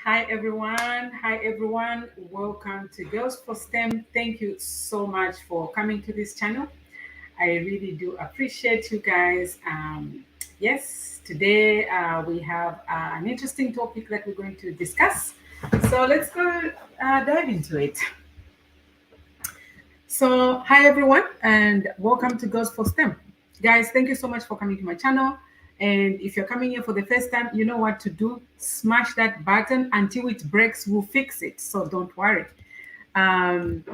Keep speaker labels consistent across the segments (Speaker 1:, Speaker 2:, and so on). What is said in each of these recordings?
Speaker 1: Hi everyone. Hi everyone. Welcome to Girls for STEM. Thank you so much for coming to this channel. I really do appreciate you guys. Yes, today we have an interesting topic that we're going to discuss. So let's go dive into it. So, hi everyone, and welcome to Girls for STEM. Guys, thank you so much for coming to my channel. And if you're coming here for the first time, you know what to do. Smash that button until it breaks, we'll fix it. So, don't worry. Um,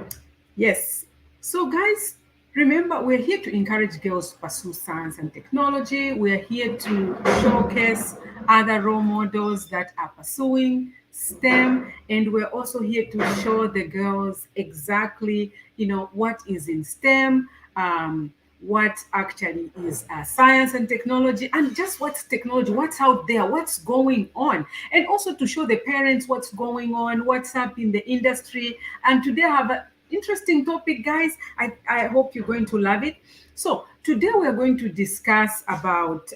Speaker 1: yes. So, guys, remember, we're here to encourage girls to pursue science and technology. We're here to showcase other role models that are pursuing STEM, and we're also here to show the girls exactly, what is in STEM. What actually is science and technology, and just what's technology, what's out there, what's going on, and also to show the parents what's going on, what's up in the industry. And today I have an interesting topic, guys. I hope you're going to love it. So today we're going to discuss about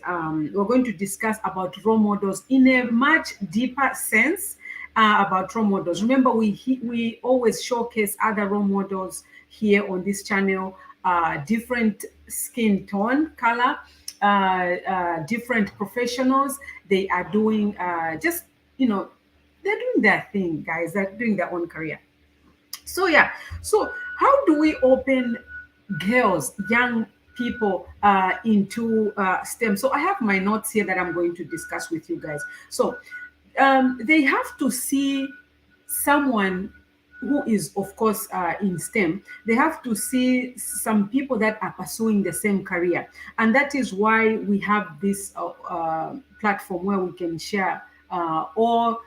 Speaker 1: role models in a much deeper sense. About role models. Remember, we always showcase other role models here on this channel, different skin tone, color, different professionals. They are doing they're doing their thing, guys. They're doing their own career. So yeah, so how do we open girls, young people into STEM? So I have my notes here that I'm going to discuss with you guys. So they have to see someone who is, of course, in STEM. They have to see some people that are pursuing the same career, and that is why we have this platform where we can share all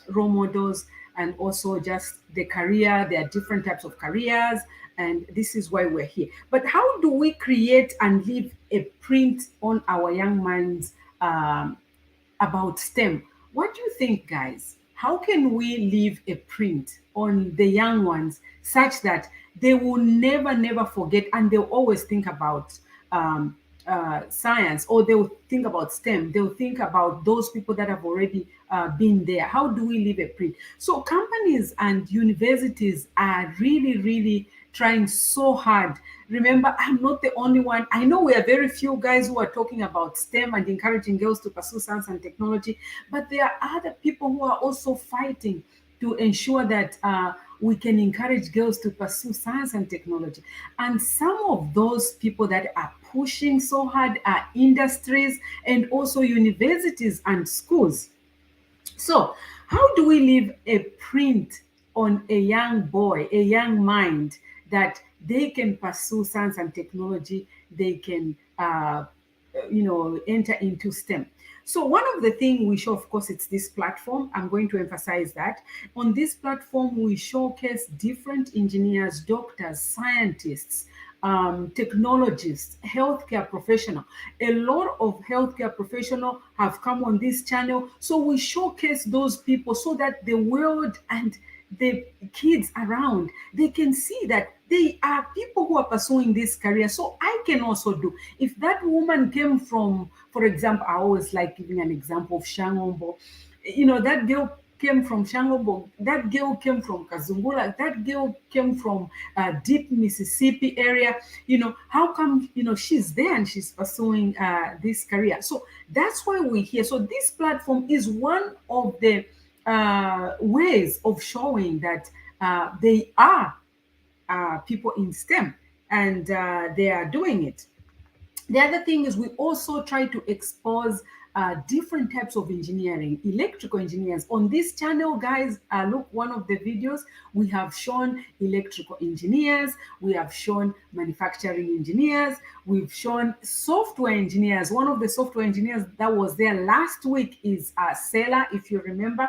Speaker 1: role models, and also just the career. There are different types of careers, and this is why we're here. But how do we create and leave a print on our young minds about STEM? What do you think, guys? How can we leave a print on the young ones such that they will never forget, and they'll always think about science, or they'll think about STEM? They'll think about those people that have already been there. How do we leave a print? So companies and universities are really trying so hard. Remember, I'm not the only one. I know we are very few guys who are talking about STEM and encouraging girls to pursue science and technology, but there are other people who are also fighting to ensure that we can encourage girls to pursue science and technology. And some of those people that are pushing so hard are industries and also universities and schools. So, how do we leave a print on a young boy, a young mind, that they can pursue science and technology, they can, enter into STEM? So, one of the things we show, of course, it's this platform. I'm going to emphasize that. On this platform, we showcase different engineers, doctors, scientists, technologists, healthcare professional. A lot of healthcare professional have come on this channel. So we showcase those people so that the world and the kids around, they can see that they are people who are pursuing this career. So I can also do. If that woman came from, for example, I always like giving an example of Shangombo. That girl came from Shangobo, that girl came from Kazungula, that girl came from deep Mississippi area. How come, she's there and she's pursuing this career? So that's why we're here. So this platform is one of the ways of showing that they are people in STEM, and they are doing it. The other thing is we also try to expose different types of engineering, electrical engineers. On this channel, guys, look, one of the videos, we have shown electrical engineers, we have shown manufacturing engineers, we've shown software engineers. One of the software engineers that was there last week is Sela, if you remember.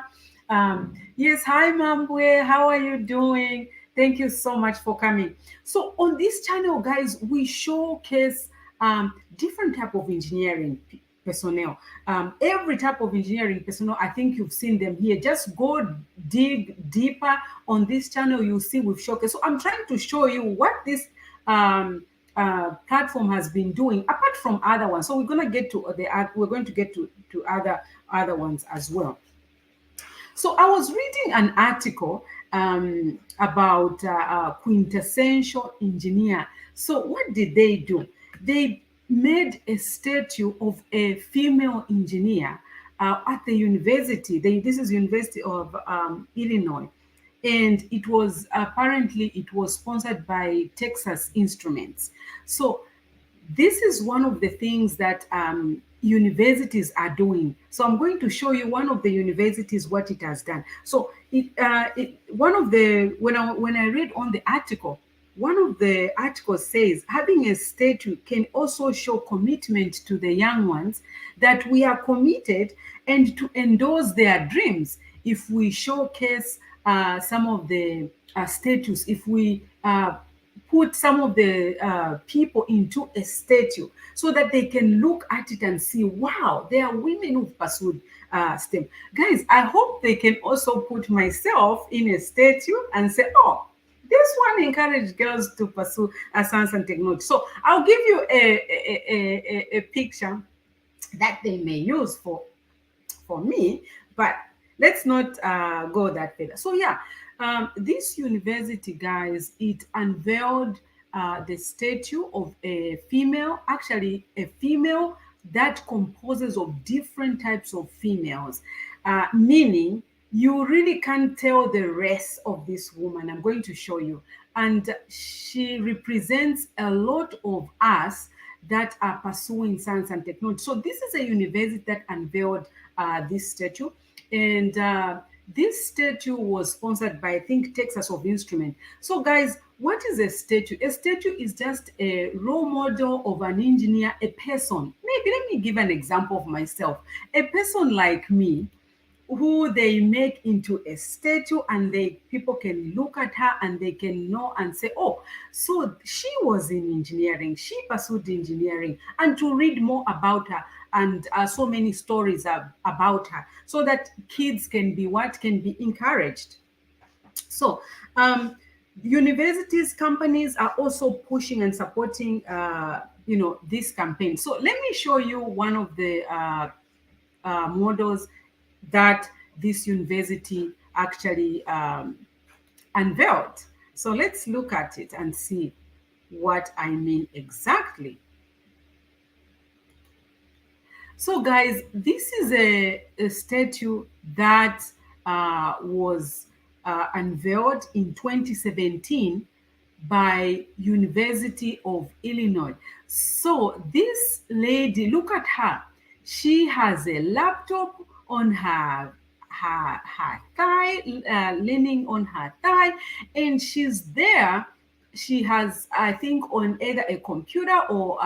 Speaker 1: Yes, hi, Mambwe, how are you doing? Thank you so much for coming. So on this channel, guys, we showcase different type of engineering personnel. Every type of engineering personnel, I think you've seen them here. Just go dig deeper on this channel. You'll see we've showcased. So I'm trying to show you what this platform has been doing apart from other ones. So we're going to get to other ones as well. So I was reading an article about quintessential engineer. So what did they do? They made a statue of a female engineer at the university. This is University of Illinois, and it was sponsored by Texas Instruments. So this is one of the things that universities are doing. So I'm going to show you one of the universities what it has done. So one of the when I read on the article, one of the articles says having a statue can also show commitment to the young ones, that we are committed and to endorse their dreams. If we showcase some of the statues, if we put some of the people into a statue so that they can look at it and see, wow, there are women who've pursued STEM. Guys, I hope they can also put myself in a statue and say, oh, this one encouraged girls to pursue science and technology. So I'll give you a picture that they may use for me, but let's not go that further. So yeah, this university, guys, it unveiled the statue of a female, actually a female that composes of different types of females, meaning you really can't tell the race of this woman. I'm going to show you. And she represents a lot of us that are pursuing science and technology. So this is a university that unveiled this statue, and this statue was sponsored by, I think, Texas of Instrument. So guys, what is a statue? A statue is just a role model of an engineer, a person. Maybe let me give an example of myself. A person like me, who they make into a statue, and people can look at her and they can know and say, oh, so she was in engineering, she pursued engineering, and to read more about her, and so many stories about her, so that kids can be encouraged. So universities, companies are also pushing and supporting this campaign. So let me show you one of the models that this university actually unveiled. So let's look at it and see what I mean exactly. So guys, this is a statue that was unveiled in 2017 by University of Illinois. So this lady, look at her. She has a laptop on her thigh, leaning on her thigh, and she's there. She has, I think, on either a computer or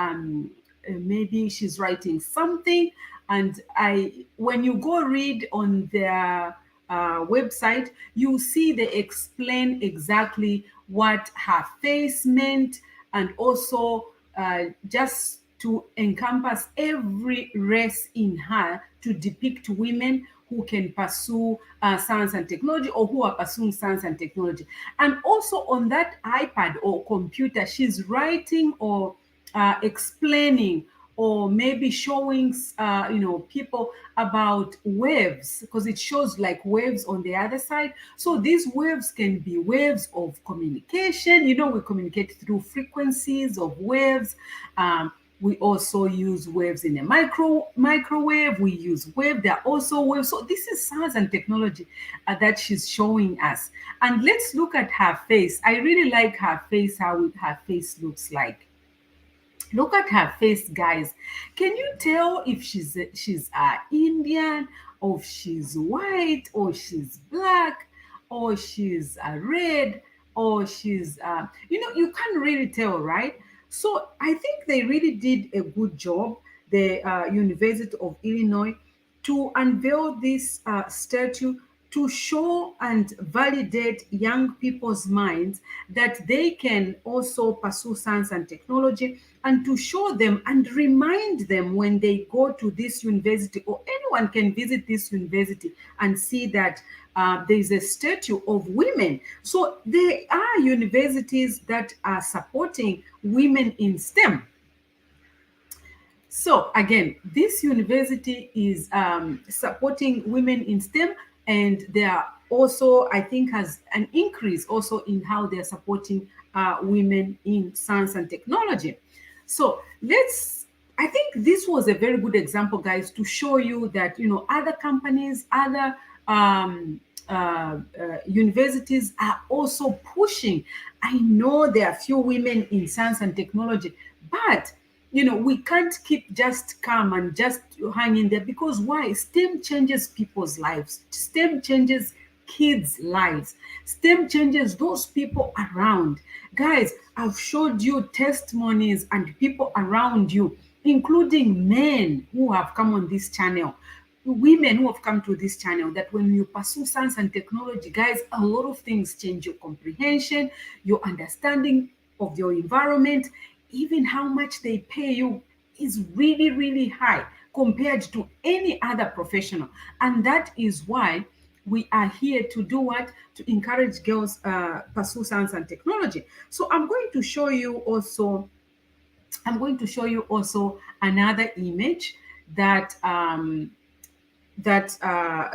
Speaker 1: maybe she's writing something. And when you go read on their website, you see they explain exactly what her face meant, and also just to encompass every race in her, to depict women who can pursue science and technology, or who are pursuing science and technology. And also on that iPad or computer, she's writing or explaining, or maybe showing people about waves, because it shows like waves on the other side. So these waves can be waves of communication. We communicate through frequencies of waves. We also use waves in a microwave. We use wave. There are also waves. So this is science and technology that she's showing us. And let's look at her face. I really like her face, how her face looks like. Look at her face, guys. Can you tell if she's Indian, or if she's white, or she's black, or she's red, or she's you can't really tell, right? So I think they really did a good job, the University of Illinois, to unveil this statue, to show and validate young people's minds that they can also pursue science and technology, and to show them and remind them when they go to this university, or anyone can visit this university and see that there's a statue of women. So there are universities that are supporting women in STEM. So again, this university is supporting women in STEM, and they are also, I think, has an increase also in how they're supporting women in science and technology. So I think this was a very good example, guys, to show you that, other companies, other universities are also pushing. I know there are few women in science and technology, but we can't keep just calm and just hang in there, because why? STEM changes people's lives. STEM changes kids' lives. STEM changes those people around. Guys, I've showed you testimonies and people around you, including men who have come on this channel, women who have come to this channel, that when you pursue science and technology, guys, a lot of things change. Your comprehension, your understanding of your environment, even how much they pay you is really, really high compared to any other professional. And that is why we are here to do what? To encourage girls pursue science and technology. So I'm going to show you also another image that a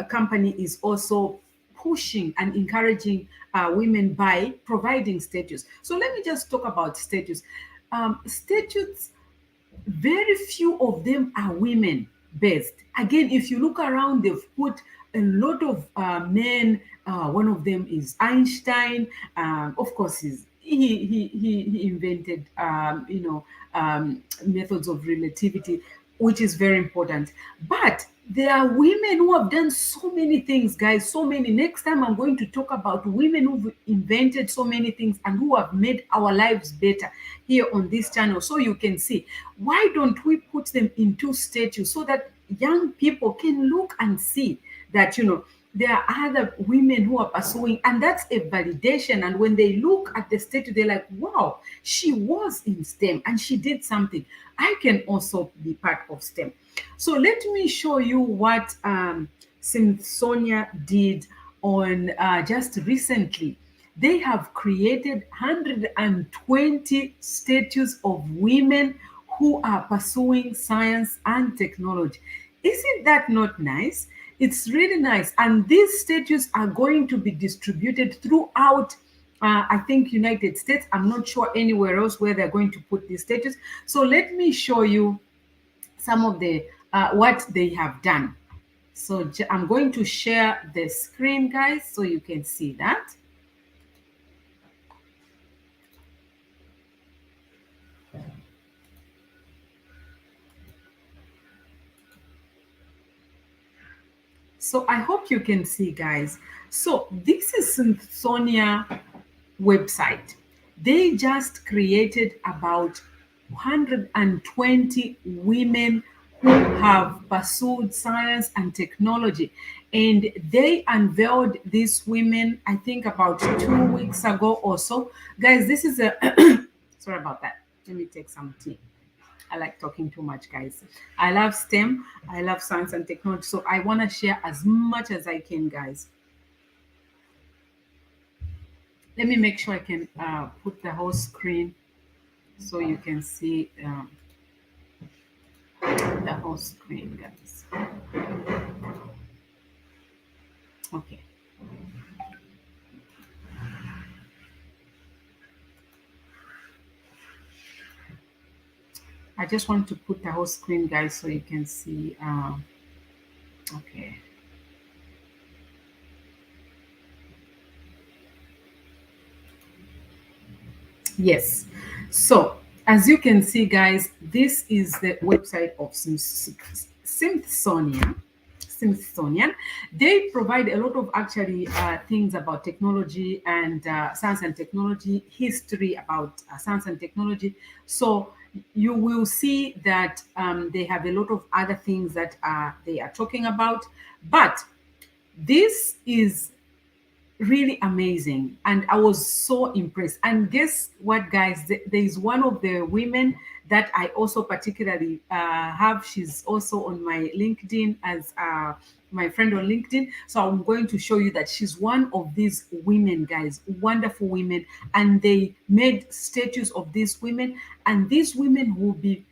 Speaker 1: company is also pushing and encouraging women by providing statues. So let me just talk about statues. Statues, very few of them are women based. Again, if you look around, they've put a lot of men. One of them is Einstein. Of course, he invented methods of relativity, which is very important. But there are women who have done so many things, guys. So many. Next time, I'm going to talk about women who've invented so many things and who have made our lives better here on this channel. So you can see, why don't we put them into statues so that young people can look and see that, there are other women who are pursuing, and that's a validation. And when they look at the statue, they're like, wow, she was in STEM and she did something. I can also be part of STEM. So let me show you what Smithsonian did on just recently. They have created 120 statues of women who are pursuing science and technology. Isn't that not nice? It's really nice. And these statues are going to be distributed throughout, I think, United States. I'm not sure anywhere else where they're going to put these statues. So let me show you some of the what they have done. So I'm going to share the screen, guys, so you can see that. So I hope you can see, guys. So this is Smithsonian website. They just created about 120 women who have pursued science and technology. And they unveiled these women, I think, about 2 weeks ago or so. Guys, this is a sorry about that. Let me take some tea. I like talking too much, guys. I love STEM. I love science and technology. So I want to share as much as I can, guys. Let me make sure I can put the whole screen so you can see the whole screen, guys. Okay. I just want to put the whole screen, guys, so you can see. Okay. Yes. So as you can see, guys, this is the website of Smithsonian. Smithsonian. They provide a lot of actually things about technology and science and technology, history about science and technology. So you will see that they have a lot of other things that they are talking about. But this is really amazing, and I was so impressed. And guess what, guys? There is one of the women that I also particularly have. She's also on my LinkedIn as my friend on LinkedIn. So I'm going to show you that she's one of these women, guys, wonderful women. And they made statues of these women, and these women will be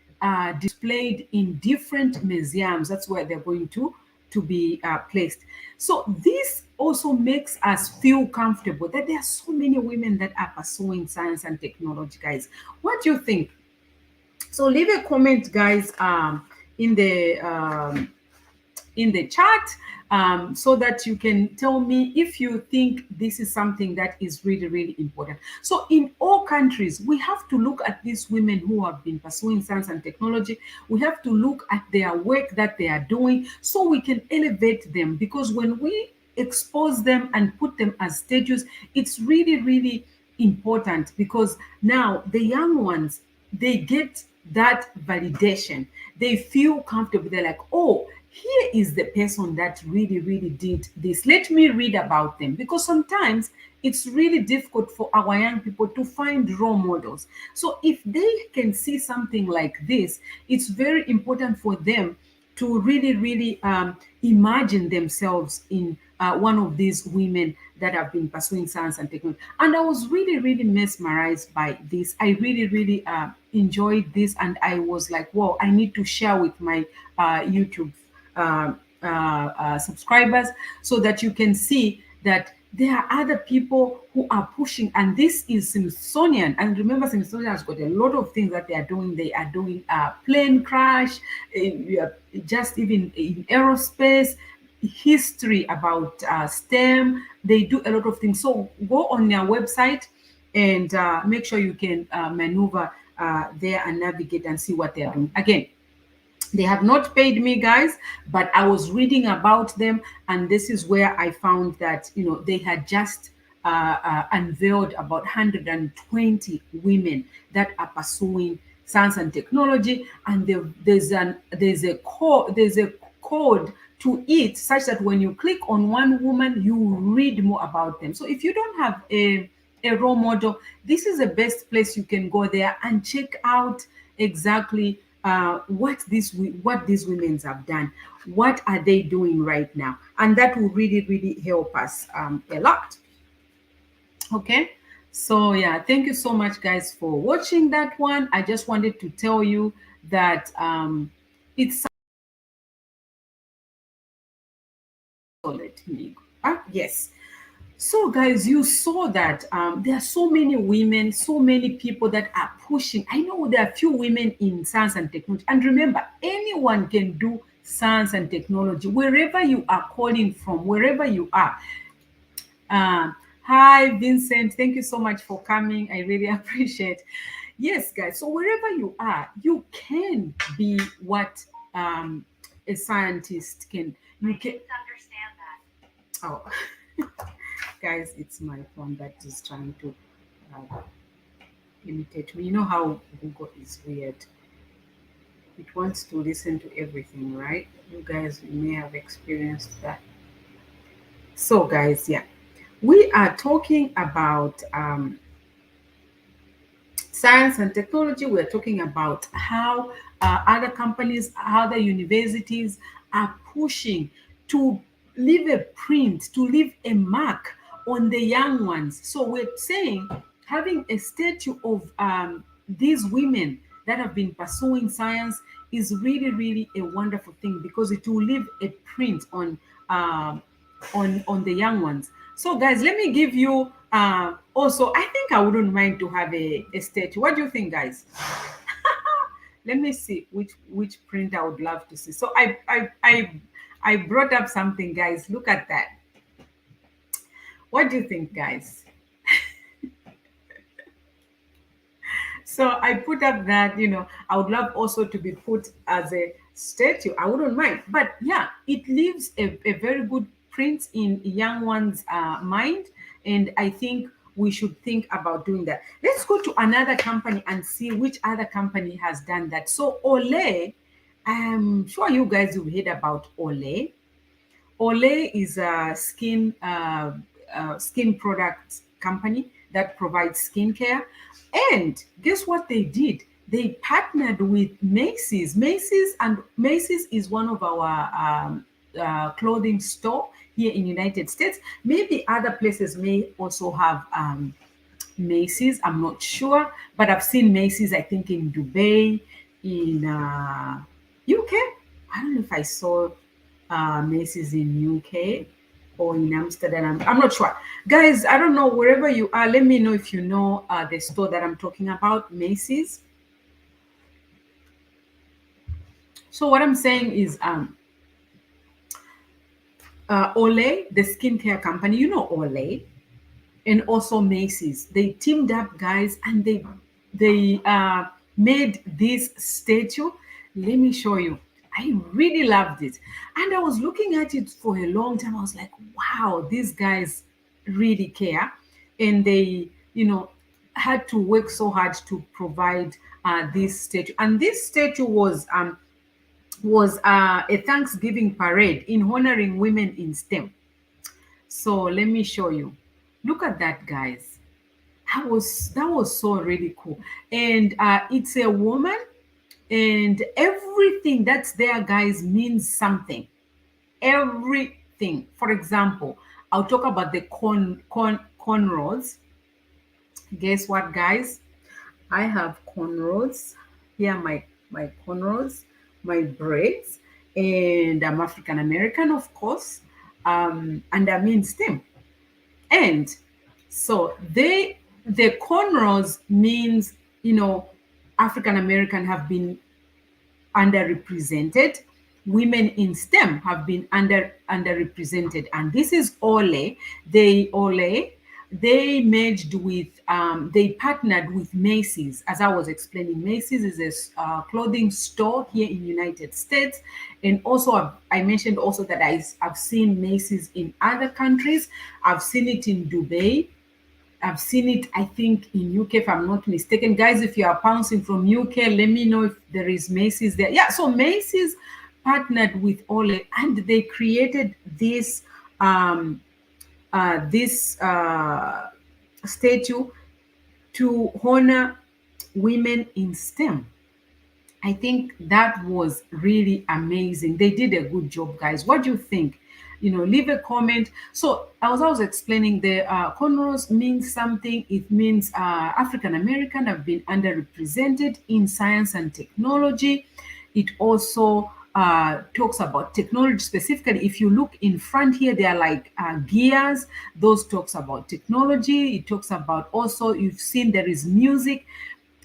Speaker 1: displayed in different museums. That's where they're going to to be placed. So this also makes us feel comfortable that there are so many women that are pursuing science and technology, guys. What do you think? So leave a comment, guys, in the chat, so that you can tell me if you think this is something that is really, really important. So in all countries, we have to look at these women who have been pursuing science and technology. We have to look at their work that they are doing so we can elevate them, because when we expose them and put them as statues, it's really, really important, because now the young ones, they get that validation. They feel comfortable. They're like, oh, here is the person that really, really did this. Let me read about them. Because sometimes it's really difficult for our young people to find role models. So if they can see something like this, it's very important for them to really, really imagine themselves in one of these women that have been pursuing science and technology. And I was really, really mesmerized by this. I really, really enjoyed this. And I was like, wow, I need to share with my YouTube subscribers, so that you can see that there are other people who are pushing, and this is Smithsonian. And remember, Smithsonian has got a lot of things that they are doing. They are doing plane crash, just even in aerospace, history about STEM. They do a lot of things. So go on their website and make sure you can maneuver there and navigate and see what they are doing. Again, they have not paid me, guys, but I was reading about them, and this is where I found that, they had just unveiled about 120 women that are pursuing science and technology, and there's a code to it, such that when you click on one woman, you read more about them. So if you don't have a role model, this is the best place you can go there and check out exactly what these women have done. What are they doing right now? And that will really, really help us a lot. Okay, so yeah, thank you so much, guys, for watching that one. I just wanted to tell you that it's solid. Yes. So, guys, you saw that there are so many women, so many people that are pushing. I know there are few women in science and technology. And remember, anyone can do science and technology, wherever you are calling from, wherever you are. Hi, Vincent. Thank you so much for coming. I really appreciate. Yes, guys. So wherever you are, you can be what a scientist can. You can understand that. Oh. Guys, it's my phone that is trying to imitate me. You know how Google is weird. It wants to listen to everything, right? You guys may have experienced that. So, guys, yeah, we are talking about science and technology. We're talking about how other companies, other universities are pushing to leave a print, to leave a mark on the young ones. So we're saying having a statue of these women that have been pursuing science is really, really a wonderful thing, because it will leave a print on the young ones. So, guys, let me give you also, I think I wouldn't mind to have a statue. What do you think, guys? Let me see which print I would love to see. So I brought up something, guys. Look at that. What do you think, guys? So I put up that, I would love also to be put as a statue. I wouldn't mind. But yeah, it leaves a very good print in young one's mind. And I think we should think about doing that. Let's go to another company and see which other company has done that. So Olay, I'm sure you guys have heard about Olay. Olay is a skin product company that provides skincare. And guess what they did? They partnered with Macy's. Macy's is one of our clothing store here in United States. Maybe other places may also have Macy's. I'm not sure, but I've seen Macy's, I think, in Dubai, in UK. I don't know if I saw. Macy's in UK or in Amsterdam. I'm not sure. Guys, I don't know, wherever you are, let me know if you know the store that I'm talking about, Macy's. So what I'm saying is Olay, the skincare company, you know Olay, and also Macy's. They teamed up, guys, and they made this statue. Let me show you. I really loved it, and I was looking at it for a long time. I was like, "Wow, these guys really care," and they, had to work so hard to provide this statue. And this statue was a Thanksgiving parade in honoring women in STEM. So let me show you. Look at that, guys. That was so really cool. And it's a woman, and everything that's there, guys, means something. Everything. For example, I'll talk about the cornrows. Guess what, guys? I have cornrows. Here are my cornrows, my braids, and I'm African American, of course, and I'm in STEM. And so the cornrows means, African American have been underrepresented. Women in STEM have been underrepresented, and this is Olay. They merged with, they partnered with Macy's. As I was explaining, Macy's is a clothing store here in United States, and also I mentioned also that I've seen Macy's in other countries. I've seen it in Dubai. I've seen it, I think, in UK, if I'm not mistaken. Guys, if you are pouncing from UK, let me know if there is Macy's there. Yeah, so Macy's partnered with Olay, and they created this statue to honor women in STEM. I think that was really amazing. They did a good job, guys. What do you think? Leave a comment. So as I was explaining, the cornrows means something. It means African American have been underrepresented in science and technology. It also talks about technology specifically. If you look in front here, they are like gears. Those talks about technology. It talks about also, you've seen there is music.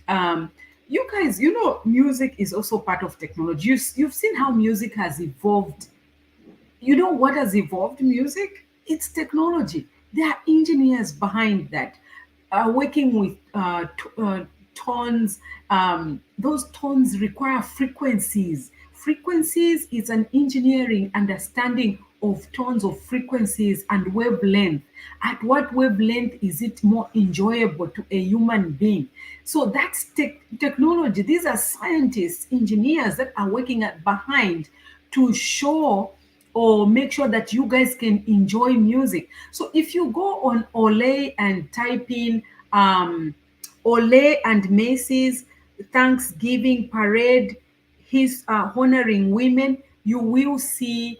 Speaker 1: You guys, music is also part of technology. You've seen how music has evolved. You know what has evolved music? It's technology. There are engineers behind that, working with tones. Those tones require frequencies. Frequencies is an engineering understanding of tones of frequencies and wavelength. At what wavelength is it more enjoyable to a human being? So that's technology. These are scientists, engineers that are working at behind to show or make sure that you guys can enjoy music. So if you go on Olay and type in Olay and Macy's Thanksgiving parade, his honoring women, you will see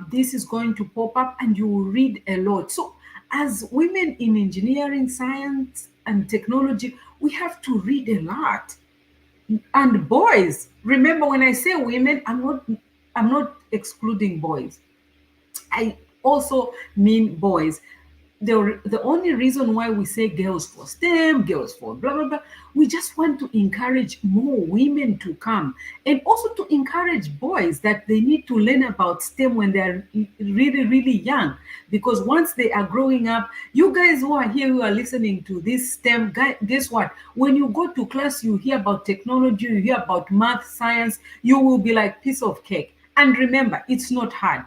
Speaker 1: this is going to pop up, and you will read a lot. So as women in engineering, science, and technology, we have to read a lot. And boys, remember, when I say women, I'm not excluding boys. I also mean boys. The only reason why we say girls for STEM, girls for blah blah blah, we just want to encourage more women to come, and also to encourage boys that they need to learn about STEM when they're really, really young. Because once they are growing up, you guys who are here, who are listening to this STEM, guess what? When you go to class, you hear about technology, you hear about math, science, you will be like piece of cake. And remember, it's not hard.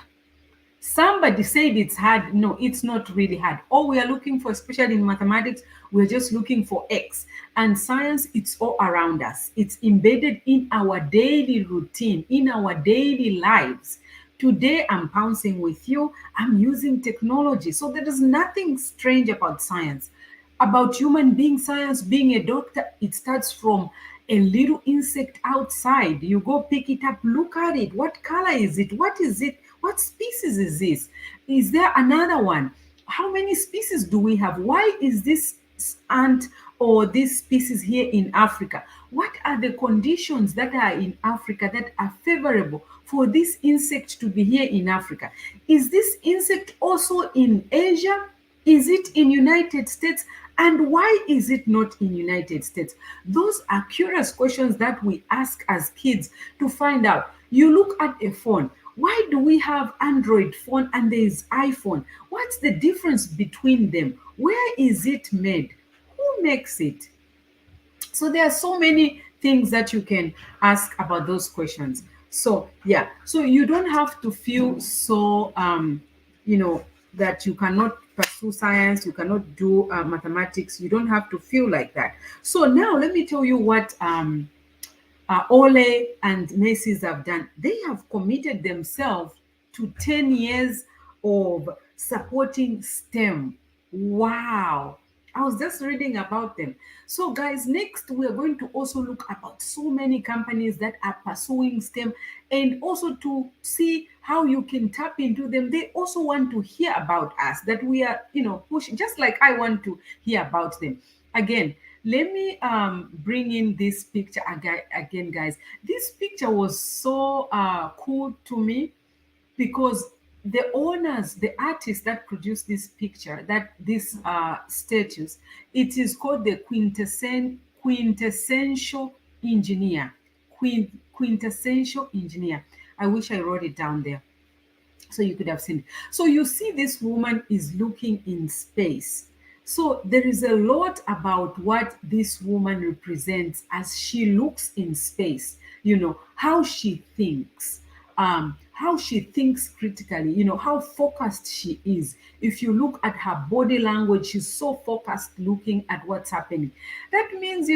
Speaker 1: Somebody said it's hard. No, it's not really hard. All we are looking for, especially in mathematics, we're just looking for X. And science, it's all around us. It's embedded in our daily routine, in our daily lives. Today, I'm pouncing with you. I'm using technology. So there is nothing strange about science. About human being science, being a doctor, it starts from a little insect outside. You go pick it up, look at it. What color is it? What is it? What species is this? Is there another one? How many species do we have? Why is this ant or this species here in Africa? What are the conditions that are in Africa that are favorable for this insect to be here in Africa? Is this insect also in Asia? Is it in United States? And why is it not in United States? Those are curious questions that we ask as kids to find out. You look at a phone. Why do we have Android phone and there is iPhone? What's the difference between them? Where is it made? Who makes it? So there are so many things that you can ask about those questions. So yeah, so you don't have to feel so you know that you cannot pursue science, you cannot do mathematics. You don't have to feel like that. So now let me tell you what Ole and Macy's have done. They have committed themselves to 10 years of supporting STEM. Wow. I was just reading about them. So, guys, next we are going to also look about so many companies that are pursuing STEM and also to see how you can tap into them. They also want to hear about us, that we are, pushing, just like I want to hear about them. Again, let me bring in this picture again, guys. This picture was so cool to me because the owners, the artists that produced this picture, that this statues, it is called the quintessential engineer. Quintessential engineer. I wish I wrote it down there so you could have seen it. So you see, this woman is looking in space. So there is a lot about what this woman represents as she looks in space, how she thinks, how she thinks critically, how focused she is. If you look at her body language, she's so focused looking at what's happening. That means,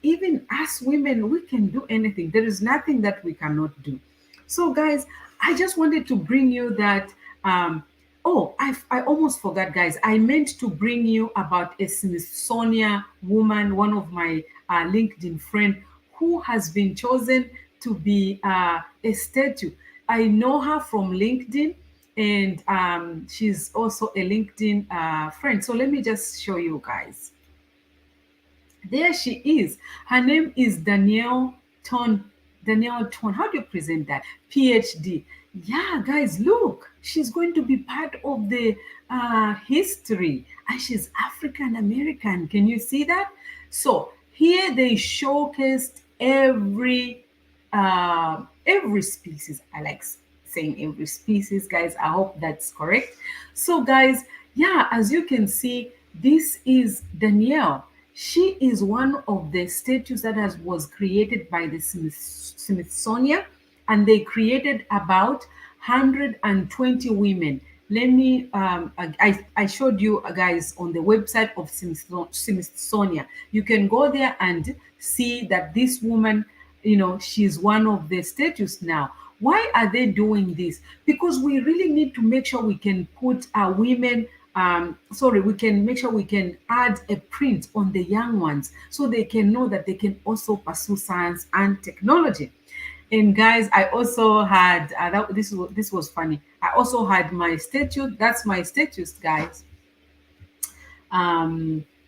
Speaker 1: even us women, we can do anything. There is nothing that we cannot do. So, guys, I just wanted to bring you that. Oh, I almost forgot, guys. I meant to bring you about a Smithsonian woman, one of my LinkedIn friend, who has been chosen to be a statue. I know her from LinkedIn, and she's also a LinkedIn friend. So let me just show you guys. There she is. Her name is Danielle Ton. Danielle Ton. How do you present that? PhD. Yeah, guys, look. She's going to be part of the history. And she's African American. Can you see that? So here they showcased every species. I like saying every species, guys. I hope that's correct. So, guys, yeah, as you can see, this is Danielle. She is one of the statues that was created by the Smithsonian, and they created about 120 women. Let me I showed you guys on the website of Smithsonian. You can go there and see that this woman, she's one of the statues now. Why are they doing this? Because we really need to make sure we can put our women, we can make sure we can add a print on the young ones so they can know that they can also pursue science and technology. And guys, I also had this was funny. I also had my statue. That's my statues, guys.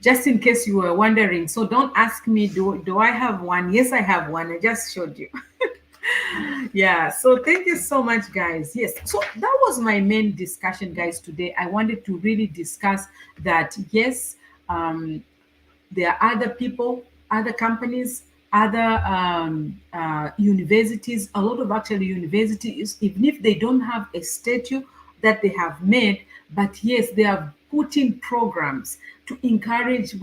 Speaker 1: Just in case you were wondering. So don't ask me, do I have one? Yes, I have one. I just showed you. Yeah, so thank you so much, guys. Yes, so that was my main discussion, guys, today. I wanted to really discuss that. Yes, there are other people, other companies, other universities. A lot of actually universities, even if they don't have a statue that they have made, but yes, they are putting programs to encourage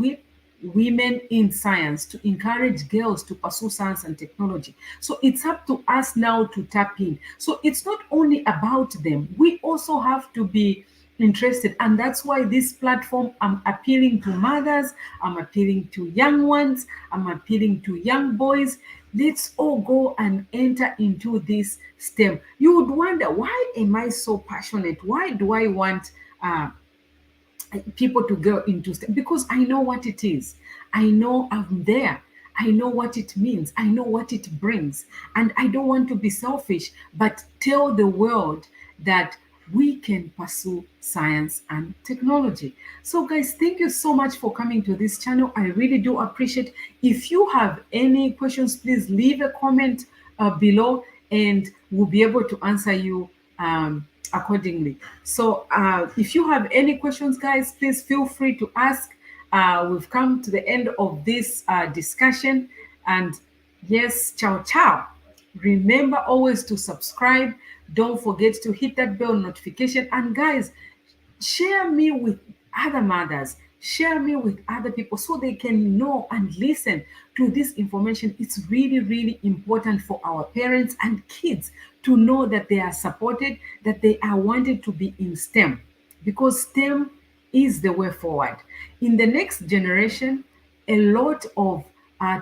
Speaker 1: women in science, to encourage girls to pursue science and technology. So it's up to us now to tap in. So it's not only about them, we also have to be interested. And that's why this platform, I'm appealing to mothers, I'm appealing to young ones, I'm appealing to young boys. Let's all go and enter into this STEM. You would wonder, why am I so passionate? Why do I want people to go into STEM? Because I know what it is. I know I'm there. I know what it means. I know what it brings. And I don't want to be selfish, but tell the world that we can pursue science and technology. So guys, thank you so much for coming to this channel. I really do appreciate. If you have any questions, please leave a comment below, and we'll be able to answer you accordingly. So if you have any questions, guys, please feel free to ask. We've come to the end of this discussion, and yes, ciao ciao. Remember always to subscribe. Don't forget to hit that bell notification. And guys, share me with other mothers, share me with other people so they can know and listen to this information. It's really, really important for our parents and kids to know that they are supported, that they are wanted to be in STEM, because STEM is the way forward. In the next generation, a lot of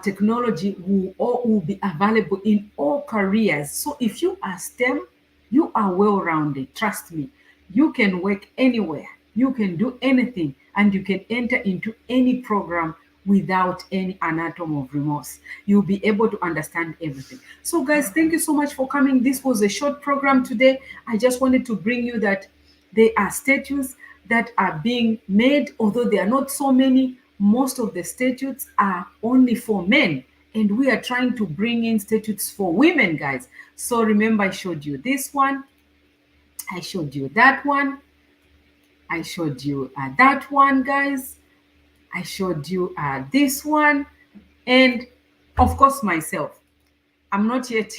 Speaker 1: technology will be available in all careers. So if you are STEM, you are well rounded. Trust me, you can work anywhere, you can do anything, and you can enter into any program without any anatom of remorse. You'll be able to understand everything. So, guys, thank you so much for coming. This was a short program today. I just wanted to bring you that there are statutes that are being made, although there are not so many. Most of the statutes are only for men, and we are trying to bring in statutes for women, guys. So remember, I showed you this one, I showed you that one, I showed you that one, guys. I showed you this one, and of course myself. I'm not yet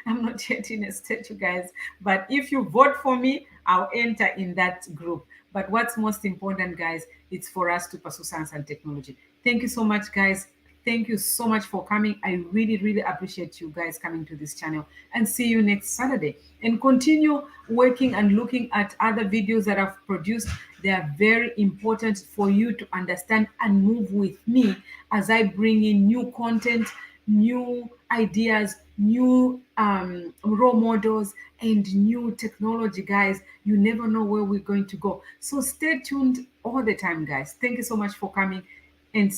Speaker 1: I'm not yet in a state, you guys, but if you vote for me, I'll enter in that group. But what's most important, guys, it's for us to pursue science and technology. Thank you so much, guys. Thank you so much for coming. I really, really appreciate you guys coming to this channel, and see you next Saturday. And continue working and looking at other videos that I've produced. They are very important for you to understand and move with me as I bring in new content, new ideas, new role models, and new technology, guys. You never know where we're going to go. So stay tuned all the time, guys. Thank you so much for coming, and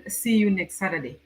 Speaker 1: see you next Saturday.